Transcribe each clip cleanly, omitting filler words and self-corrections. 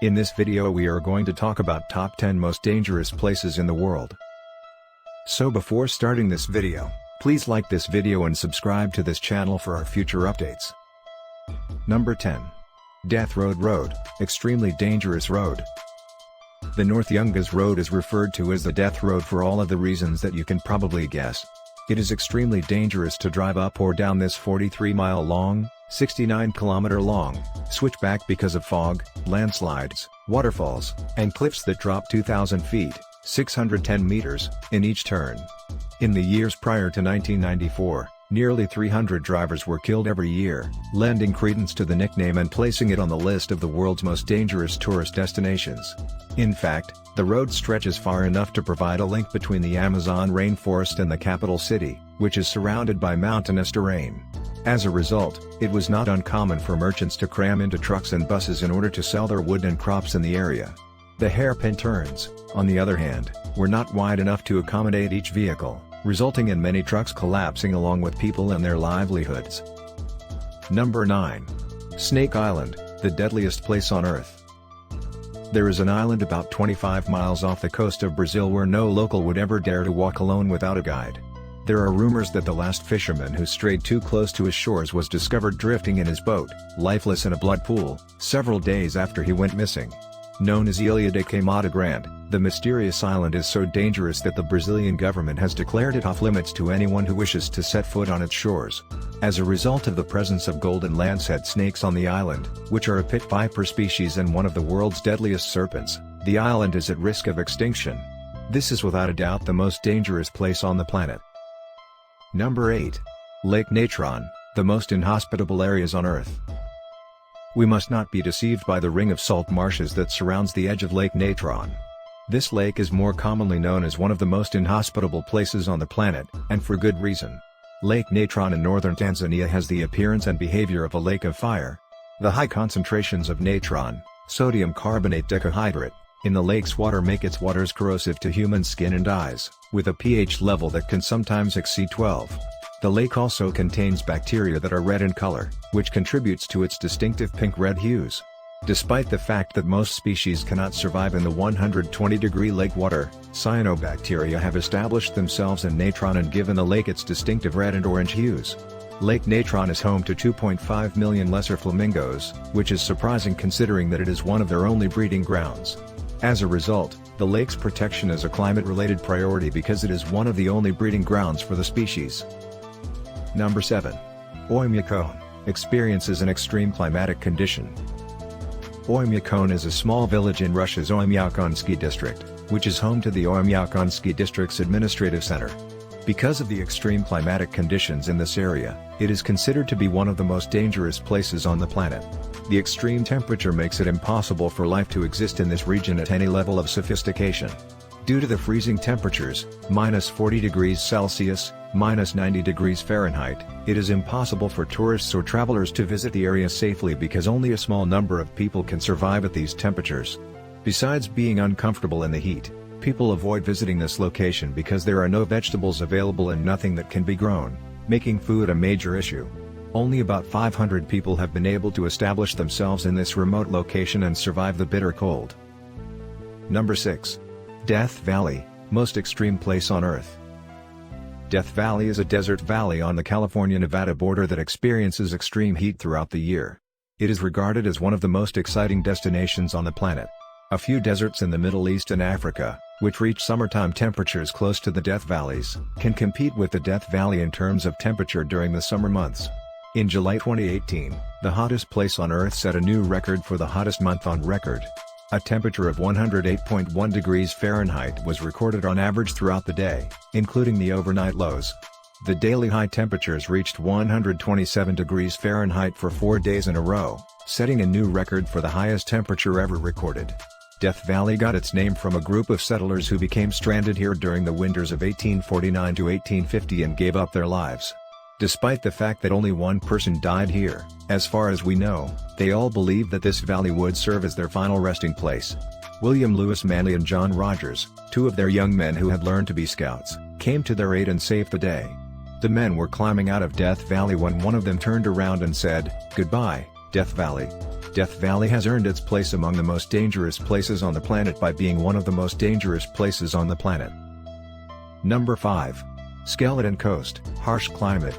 In this video we are going to talk about top 10 most dangerous places in the world. So before starting this video, please like this video and subscribe to this channel for our future updates. Number 10. Death Road, extremely dangerous road. The North Yungas Road is referred to as the Death Road for all of the reasons that you can probably guess. It is extremely dangerous to drive up or down this 43-mile long, 69-kilometer long, switchback because of fog, landslides, waterfalls, and cliffs that drop 2,000 feet, 610 meters, in each turn. In the years prior to 1994, nearly 300 drivers were killed every year, lending credence to the nickname and placing it on the list of the world's most dangerous tourist destinations. In fact, the road stretches far enough to provide a link between the Amazon rainforest and the capital city, which is surrounded by mountainous terrain. As a result, it was not uncommon for merchants to cram into trucks and buses in order to sell their wood and crops in the area. The hairpin turns, on the other hand, were not wide enough to accommodate each vehicle, resulting in many trucks collapsing along with people and their livelihoods. Number 9. Snake Island, the deadliest place on Earth. There is an island about 25 miles off the coast of Brazil where no local would ever dare to walk alone without a guide. There are rumors that the last fisherman who strayed too close to his shores was discovered drifting in his boat, lifeless in a blood pool, several days after he went missing. Known as Ilha da Queimada Grande, the mysterious island is so dangerous that the Brazilian government has declared it off-limits to anyone who wishes to set foot on its shores. As a result of the presence of golden lancehead snakes on the island, which are a pit viper species and one of the world's deadliest serpents, the island is at risk of extinction. This is without a doubt the most dangerous place on the planet. Number 8. Lake Natron, the most inhospitable areas on Earth. We must not be deceived by the ring of salt marshes that surrounds the edge of Lake Natron. This lake is more commonly known as one of the most inhospitable places on the planet, and for good reason. Lake Natron in northern Tanzania has the appearance and behavior of a lake of fire. The high concentrations of natron, sodium carbonate decahydrate, in the lake's water make its waters corrosive to human skin and eyes, with a pH level that can sometimes exceed 12. The lake also contains bacteria that are red in color, which contributes to its distinctive pink-red hues. Despite the fact that most species cannot survive in the 120-degree lake water, cyanobacteria have established themselves in natron and given the lake its distinctive red and orange hues. Lake Natron is home to 2.5 million lesser flamingos, which is surprising considering that it is one of their only breeding grounds. As a result, the lake's protection is a climate-related priority because it is one of the only breeding grounds for the species. Number 7. Oymyakon, experiences an extreme climatic condition. Oymyakon is a small village in Russia's Oymyakon ski district, which is home to the Oymyakon ski district's administrative center. Because of the extreme climatic conditions in this area, it is considered to be one of the most dangerous places on the planet. The extreme temperature makes it impossible for life to exist in this region at any level of sophistication. Due to the freezing temperatures, -40 degrees Celsius, -90 degrees Fahrenheit, it is impossible for tourists or travelers to visit the area safely because only a small number of people can survive at these temperatures. Besides being uncomfortable in the heat, people avoid visiting this location because there are no vegetables available and nothing that can be grown, making food a major issue. Only about 500 people have been able to establish themselves in this remote location and survive the bitter cold. Number 6. Death Valley, most extreme place on Earth. Death Valley is a desert valley on the California-Nevada border that experiences extreme heat throughout the year. It is regarded as one of the most exciting destinations on the planet. A few deserts in the Middle East and Africa, which reach summertime temperatures close to the Death Valleys, can compete with the Death Valley in terms of temperature during the summer months. In July 2018, the hottest place on Earth set a new record for the hottest month on record. A temperature of 108.1 degrees Fahrenheit was recorded on average throughout the day, including the overnight lows. The daily high temperatures reached 127 degrees Fahrenheit for 4 days in a row, setting a new record for the highest temperature ever recorded. Death Valley got its name from a group of settlers who became stranded here during the winters of 1849 to 1850 and gave up their lives. Despite the fact that only one person died here, as far as we know, they all believed that this valley would serve as their final resting place. William Lewis Manley and John Rogers, two of their young men who had learned to be scouts, came to their aid and saved the day. The men were climbing out of Death Valley when one of them turned around and said, "Goodbye, Death Valley." Death Valley has earned its place among the most dangerous places on the planet by being one of the most dangerous places on the planet. Number 5. Skeleton Coast, harsh climate.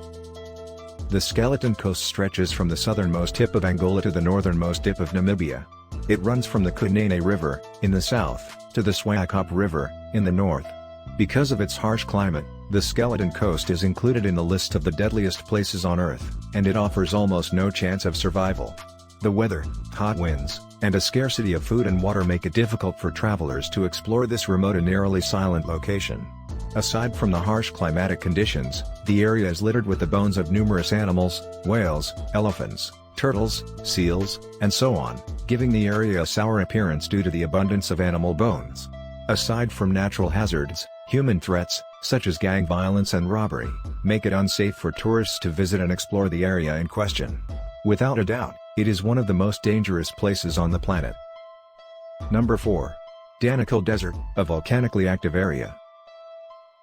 The Skeleton Coast stretches from the southernmost tip of Angola to the northernmost tip of Namibia. It runs from the Cunene River, in the south, to the Swakop River, in the north. Because of its harsh climate, the Skeleton Coast is included in the list of the deadliest places on Earth, and it offers almost no chance of survival. The weather, hot winds, and a scarcity of food and water make it difficult for travelers to explore this remote and eerily silent location. Aside from the harsh climatic conditions, the area is littered with the bones of numerous animals, whales, elephants, turtles, seals, and so on, giving the area a sour appearance due to the abundance of animal bones. Aside from natural hazards, human threats, such as gang violence and robbery, make it unsafe for tourists to visit and explore the area in question. Without a doubt, it is one of the most dangerous places on the planet. Number 4. Danakil Desert, a volcanically active area.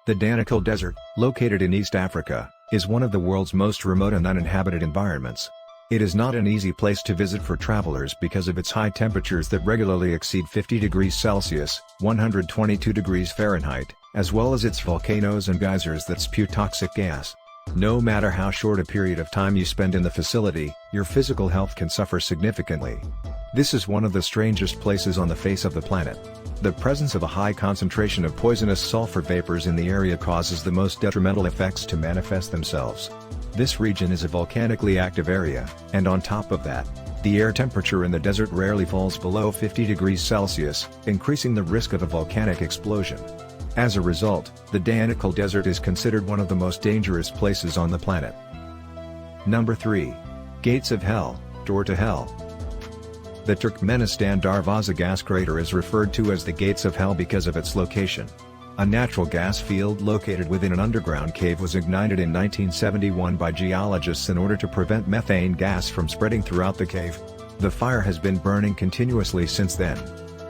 The Danakil Desert, located in East Africa, is one of the world's most remote and uninhabited environments. It is not an easy place to visit for travelers because of its high temperatures that regularly exceed 50 degrees Celsius, 122 degrees Fahrenheit, as well as its volcanoes and geysers that spew toxic gas. No matter how short a period of time you spend in the facility, your physical health can suffer significantly. This is one of the strangest places on the face of the planet. The presence of a high concentration of poisonous sulfur vapors in the area causes the most detrimental effects to manifest themselves. This region is a volcanically active area, and on top of that, the air temperature in the desert rarely falls below 50 degrees Celsius, increasing the risk of a volcanic explosion. As a result, the Danakil Desert is considered one of the most dangerous places on the planet. Number 3. Gates of Hell, Door to Hell. The Turkmenistan Darvaza gas crater is referred to as the Gates of Hell because of its location. A natural gas field located within an underground cave was ignited in 1971 by geologists in order to prevent methane gas from spreading throughout the cave. The fire has been burning continuously since then.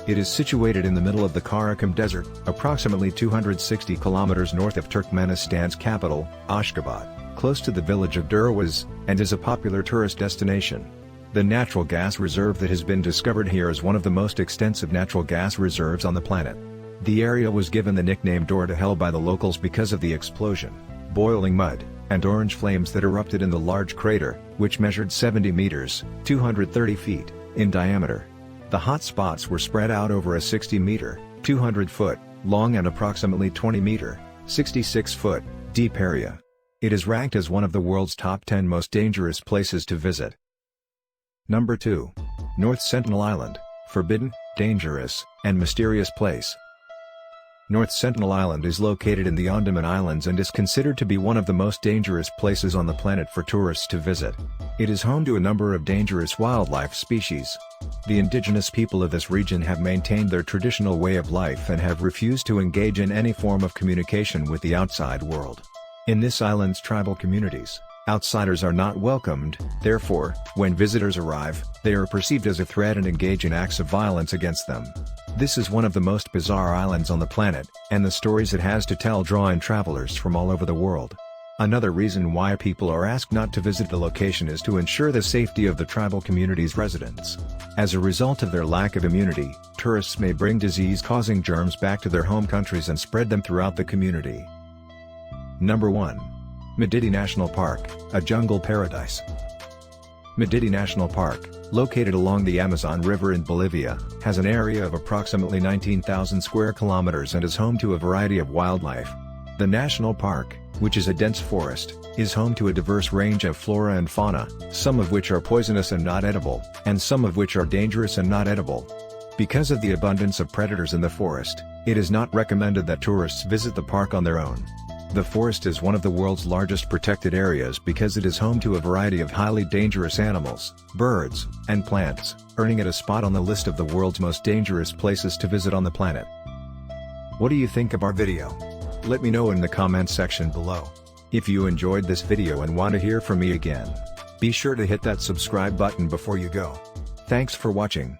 It is situated in the middle of the Karakum Desert, approximately 260 kilometers north of Turkmenistan's capital, Ashgabat, close to the village of Durwaz, and is a popular tourist destination. The natural gas reserve that has been discovered here is one of the most extensive natural gas reserves on the planet. The area was given the nickname Door to Hell by the locals because of the explosion, boiling mud, and orange flames that erupted in the large crater, which measured 70 meters, 230 feet, in diameter. The hot spots were spread out over a 60-meter, 200-foot, long and approximately 20-meter, 66-foot, deep area. It is ranked as one of the world's top 10 most dangerous places to visit. Number 2. North Sentinel Island, forbidden, dangerous, and mysterious place. North Sentinel Island is located in the Andaman Islands and is considered to be one of the most dangerous places on the planet for tourists to visit. It is home to a number of dangerous wildlife species. The indigenous people of this region have maintained their traditional way of life and have refused to engage in any form of communication with the outside world. In this island's tribal communities, outsiders are not welcomed, therefore, when visitors arrive, they are perceived as a threat and engage in acts of violence against them. This is one of the most bizarre islands on the planet, and the stories it has to tell draw in travelers from all over the world. Another reason why people are asked not to visit the location is to ensure the safety of the tribal community's residents. As a result of their lack of immunity, tourists may bring disease-causing germs back to their home countries and spread them throughout the community. Number 1. Madidi National Park, a jungle paradise. Madidi National Park, located along the Amazon River in Bolivia, has an area of approximately 19,000 square kilometers and is home to a variety of wildlife. The national park, which is a dense forest, is home to a diverse range of flora and fauna, some of which are poisonous and not edible, and some of which are dangerous and not edible. Because of the abundance of predators in the forest, it is not recommended that tourists visit the park on their own. The forest is one of the world's largest protected areas because it is home to a variety of highly dangerous animals, birds, and plants, earning it a spot on the list of the world's most dangerous places to visit on the planet. What do you think of our video? Let me know in the comments section below. If you enjoyed this video and want to hear from me again, be sure to hit that subscribe button before you go. Thanks for watching.